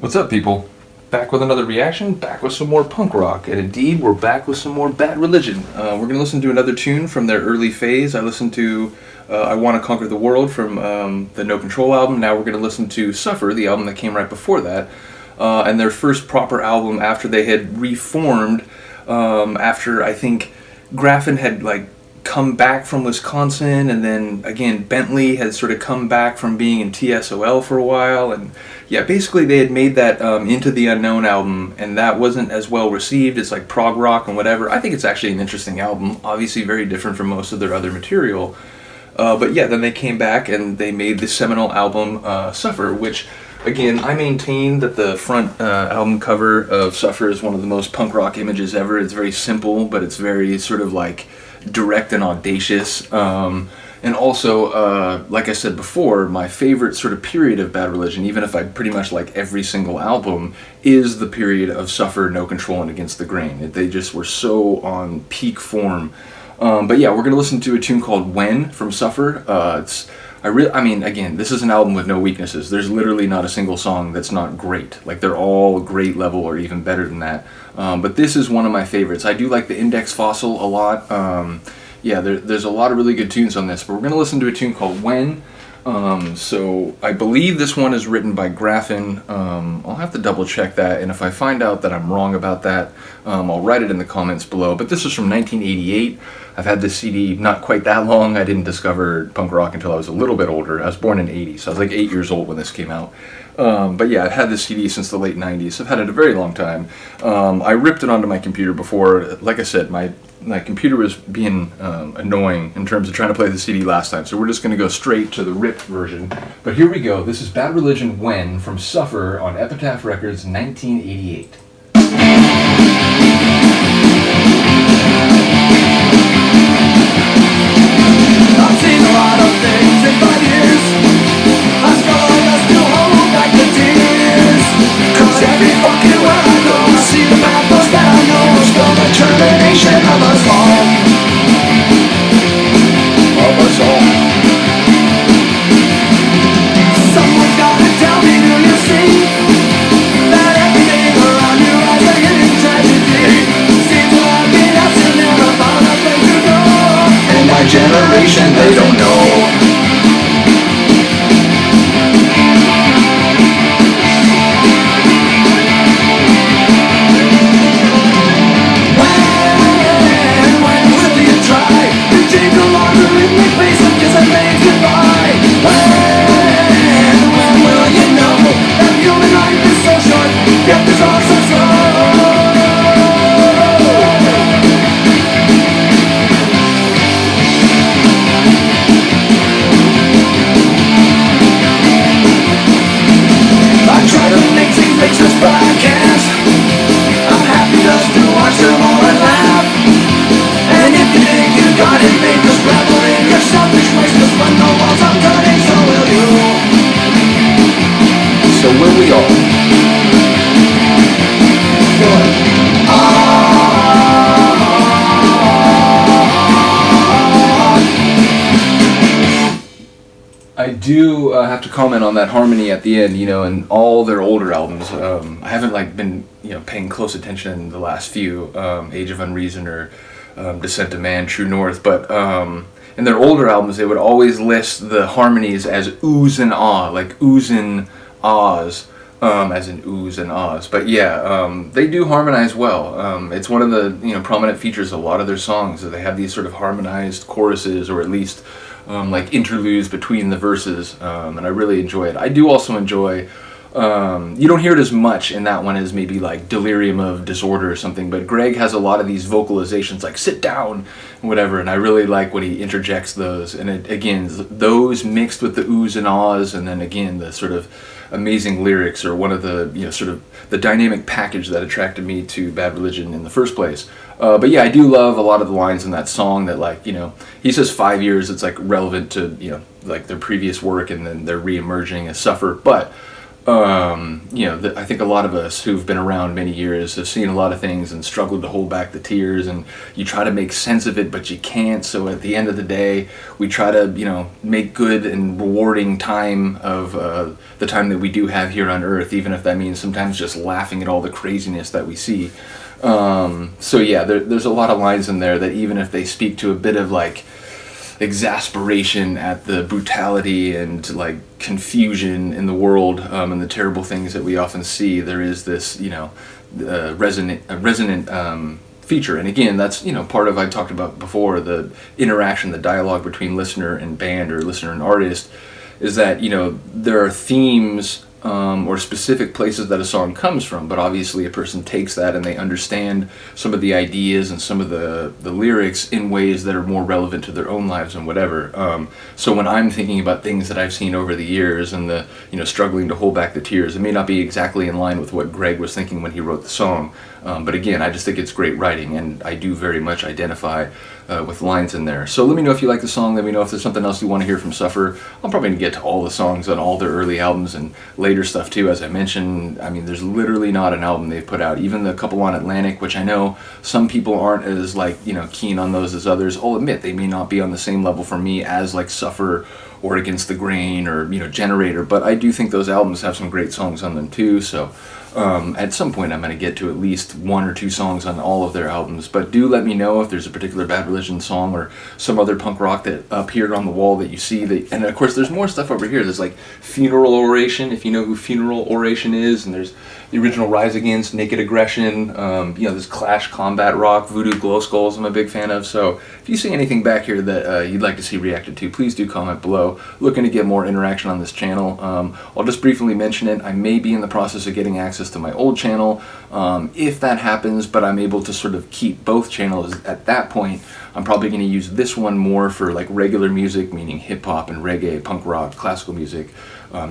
What's up, people? Back with another reaction, back with some more punk rock, and indeed, we're back with some more Bad Religion. We're going to listen to another tune from their early phase. I listened to I Want to Conquer the World from the No Control album. Now we're going to listen to Suffer, the album that came right before that, and their first proper album after they had reformed, after I think Graffin had come back from Wisconsin, and then again Bentley had sort of come back from being in TSOL for a while, and yeah, basically they had made that Into the Unknown album, and that wasn't as well received. It's like prog rock and whatever. I think it's actually an interesting album, obviously very different from most of their other material, but yeah, then they came back and they made the seminal album Suffer, which again, I maintain that the front album cover of Suffer is one of the most punk rock images ever. It's very simple, but it's very sort of like direct and audacious, and also like I said before, my favorite sort of period of Bad Religion, even if I pretty much like every single album, is the period of Suffer, No Control, and Against the Grain. They just were so on peak form. But yeah, we're gonna listen to a tune called When from Suffer. I mean, again, this is an album with no weaknesses. There's literally not a single song that's not great. Like, they're all great level or even better than that. But this is one of my favorites. I do like the Index Fossil a lot. Yeah, there's a lot of really good tunes on this, but we're going to listen to a tune called When. So I believe this one is written by Graffin. I'll have to double check that, and if I find out that I'm wrong about that, I'll write it in the comments below. But this is from 1988. I've had this CD not quite that long. I didn't discover punk rock until I was a little bit older. I was born in '80, so I was like 8 years old when this came out. But yeah, I've had this CD since the late 90s. I've had it a very long time. I ripped it onto my computer before. Like I said, my computer was being annoying in terms of trying to play the CD last time, so we're just going to go straight to the ripped version. But here we go. This is Bad Religion When from Suffer on Epitaph Records, 1988. I've seen a lot of things in 5 years. I still hold back the tears. Cause every fucking where I go, I see the pathos that I know. Still the termination of us all. Of us all. Someone's gotta tell me, do you see that everything around you has a hidden tragedy? Seems to have been us and never found a place to go. And my generation, they don't know. When will you try to take a longer in my face and kiss and make goodbye? When will you know that human life is so short, death is all so slow? I try to make things make sense, but I can't. I'm happy just to watch them all and laugh. And if you think you got it, mate, just revel in your selfish ways. Cause when the walls are turning, so will you. So will we all. I do have to comment on that harmony at the end, in all their older albums. I haven't been paying close attention in the last few, Age of Unreason or Descent to Man, True North, but in their older albums they would always list the harmonies as oohs and ah, like oohs and ahs, as in oohs and ahs. But yeah, they do harmonize well. It's one of the prominent features of a lot of their songs, that they have these sort of harmonized choruses, or at least like interludes between the verses, and I really enjoy it. I do also enjoy, you don't hear it as much in that one as maybe like Delirium of Disorder or something, but Greg has a lot of these vocalizations like sit down and whatever, and I really like when he interjects those, and again, those mixed with the oohs and ahs, and then again the sort of amazing lyrics are one of the sort of the dynamic package that attracted me to Bad Religion in the first place. But yeah, I do love a lot of the lines in that song that he says 5 years, it's like relevant to like their previous work, and then they're re-emerging as Suffer. But I think a lot of us who've been around many years have seen a lot of things and struggled to hold back the tears, and you try to make sense of it, but you can't. So at the end of the day, we try to, make good and rewarding time of the time that we do have here on Earth, even if that means sometimes just laughing at all the craziness that we see. So yeah, there's a lot of lines in there that even if they speak to a bit of like exasperation at the brutality and like confusion in the world, and the terrible things that we often see, there is this resonant feature. And again, that's part of, I talked about before, the interaction, the dialogue between listener and band, or listener and artist, is that there are themes or specific places that a song comes from, but obviously a person takes that and they understand some of the ideas and some of the lyrics in ways that are more relevant to their own lives and whatever. So when I'm thinking about things that I've seen over the years and the struggling to hold back the tears, it may not be exactly in line with what Greg was thinking when he wrote the song, but again, I just think it's great writing, and I do very much identify with lines in there. So let me know if you like the song. Let me know if there's something else you want to hear from Suffer. I'm probably going to get to all the songs on all their early albums and later stuff too, as I mentioned. I mean, there's literally not an album they've put out. Even the couple on Atlantic, which I know some people aren't as keen on those as others. I'll admit they may not be on the same level for me as like Suffer or Against the Grain or Generator, but I do think those albums have some great songs on them too. So at some point I'm going to get to at least one or two songs on all of their albums, but do let me know if there's a particular Bad Religion song or some other punk rock that up here on the wall that you see. And of course there's more stuff over here. There's like Funeral Oration, if you know who Funeral Oration is, and there's the original Rise Against, Naked Aggression, this Clash combat rock, Voodoo Glow Skulls I'm a big fan of. So if you see anything back here that you'd like to see reacted to, please do comment below. Looking to get more interaction on this channel. I'll just briefly mention it. I may be in the process of getting access to my old channel. If that happens, but I'm able to sort of keep both channels at that point, I'm probably going to use this one more for like regular music, meaning hip hop and reggae, punk rock, classical music,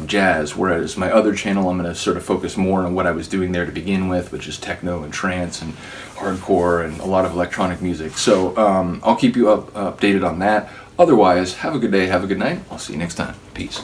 jazz, whereas my other channel I'm going to sort of focus more on what I was doing there to begin with, which is techno and trance and hardcore and a lot of electronic music. So I'll keep you updated on that. Otherwise, have a good day, have a good night. I'll see you next time. Peace.